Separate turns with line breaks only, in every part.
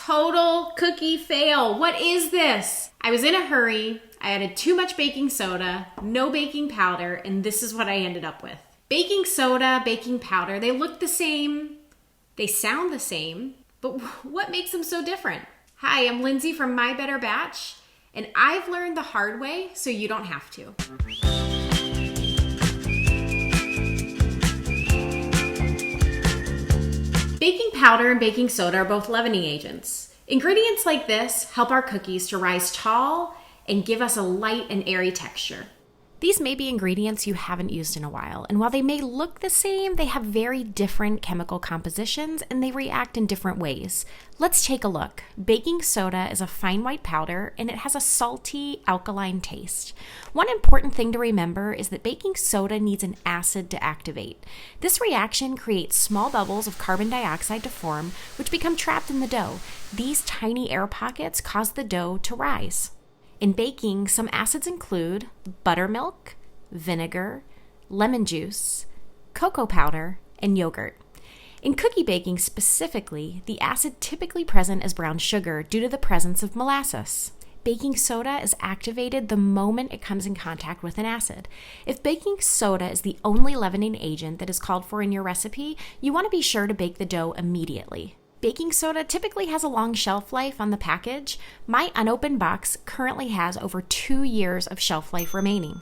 total cookie fail. What is this? I was in a hurry. I added too much baking soda, no baking powder, and this is what I ended up with. Baking soda, baking powder, they look the same, they sound the same, but what makes them so different? Hi, I'm Lindsay from My Better Batch, and I've learned the hard way so you don't have to. Baking powder and baking soda are both leavening agents. Ingredients like this help our cookies to rise tall and give us a light and airy texture. These may be ingredients you haven't used in a while, and while they may look the same, they have very different chemical compositions and they react in different ways. Let's take a look. Baking soda is a fine white powder and it has a salty, alkaline taste. One important thing to remember is that baking soda needs an acid to activate. This reaction creates small bubbles of carbon dioxide to form, which become trapped in the dough. These tiny air pockets cause the dough to rise. In baking, some acids include buttermilk, vinegar, lemon juice, cocoa powder, and yogurt. In cookie baking specifically, the acid typically present is brown sugar due to the presence of molasses. Baking soda is activated the moment it comes in contact with an acid. If baking soda is the only leavening agent that is called for in your recipe, you want to be sure to bake the dough immediately. Baking soda typically has a long shelf life on the package. My unopened box currently has over 2 years of shelf life remaining.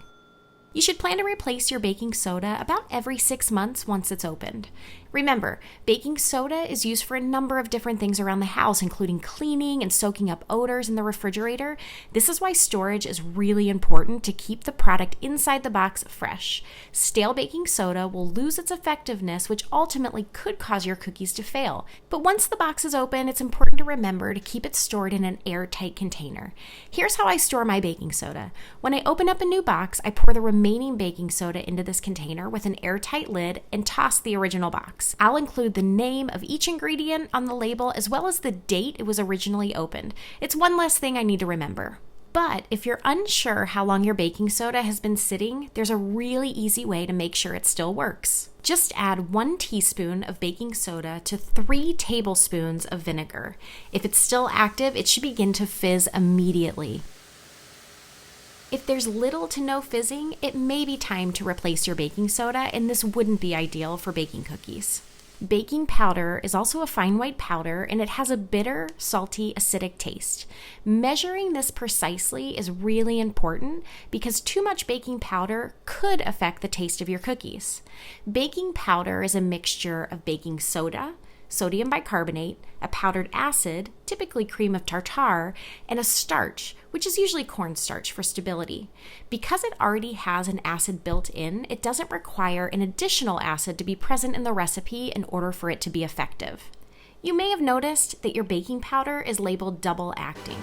You should plan to replace your baking soda about every 6 months once it's opened. Remember, baking soda is used for a number of different things around the house, including cleaning and soaking up odors in the refrigerator. This is why storage is really important to keep the product inside the box fresh. Stale baking soda will lose its effectiveness, which ultimately could cause your cookies to fail. But once the box is open, it's important to remember to keep it stored in an airtight container. Here's how I store my baking soda. When I open up a new box, I pour the remaining baking soda into this container with an airtight lid and toss the original box. I'll include the name of each ingredient on the label as well as the date it was originally opened. It's one less thing I need to remember. But if you're unsure how long your baking soda has been sitting, there's a really easy way to make sure it still works. Just add 1 teaspoon of baking soda to 3 tablespoons of vinegar. If it's still active, it should begin to fizz immediately. If there's little to no fizzing, it may be time to replace your baking soda, and this wouldn't be ideal for baking cookies. Baking powder is also a fine white powder, and it has a bitter, salty, acidic taste. Measuring this precisely is really important because too much baking powder could affect the taste of your cookies. Baking powder is a mixture of baking soda, sodium bicarbonate, a powdered acid, typically cream of tartar, and a starch, which is usually cornstarch for stability. Because it already has an acid built in, it doesn't require an additional acid to be present in the recipe in order for it to be effective. You may have noticed that your baking powder is labeled double acting.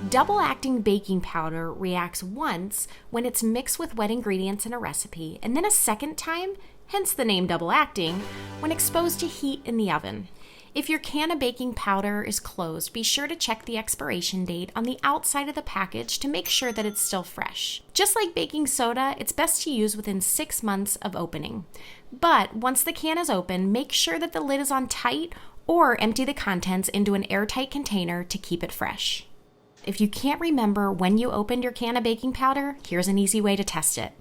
Double acting baking powder reacts once when it's mixed with wet ingredients in a recipe, and then a second time, hence the name double acting, when exposed to heat in the oven. If your can of baking powder is closed, be sure to check the expiration date on the outside of the package to make sure that it's still fresh. Just like baking soda, it's best to use within 6 months of opening. But once the can is open, make sure that the lid is on tight or empty the contents into an airtight container to keep it fresh. If you can't remember when you opened your can of baking powder, here's an easy way to test it.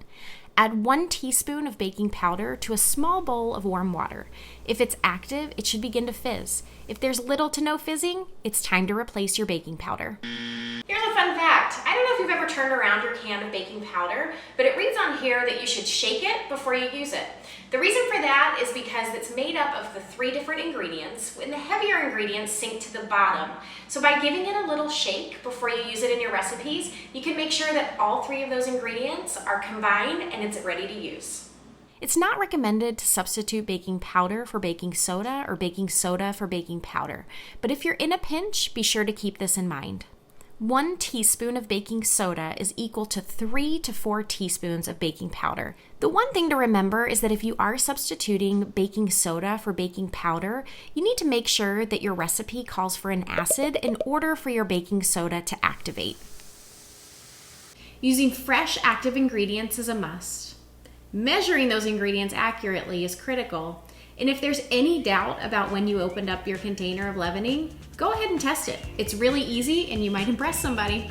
Add 1 teaspoon of baking powder to a small bowl of warm water. If it's active, it should begin to fizz. If there's little to no fizzing, it's time to replace your baking powder. Here's a fun fact. I don't know if you've ever turned around your can of baking powder, but it reads on here that you should shake it before you use it. The reason for that is because it's made up of the 3 different ingredients, and the heavier ingredients sink to the bottom. So by giving it a little shake before you use it in your recipes, you can make sure that all 3 of those ingredients are combined and it's ready to use. It's not recommended to substitute baking powder for baking soda or baking soda for baking powder, but if you're in a pinch, be sure to keep this in mind. 1 teaspoon of baking soda is equal to 3 to 4 teaspoons of baking powder. The one thing to remember is that if you are substituting baking soda for baking powder, you need to make sure that your recipe calls for an acid in order for your baking soda to activate. Using fresh active ingredients is a must. Measuring those ingredients accurately is critical. And if there's any doubt about when you opened up your container of leavening, go ahead and test it. It's really easy and you might impress somebody.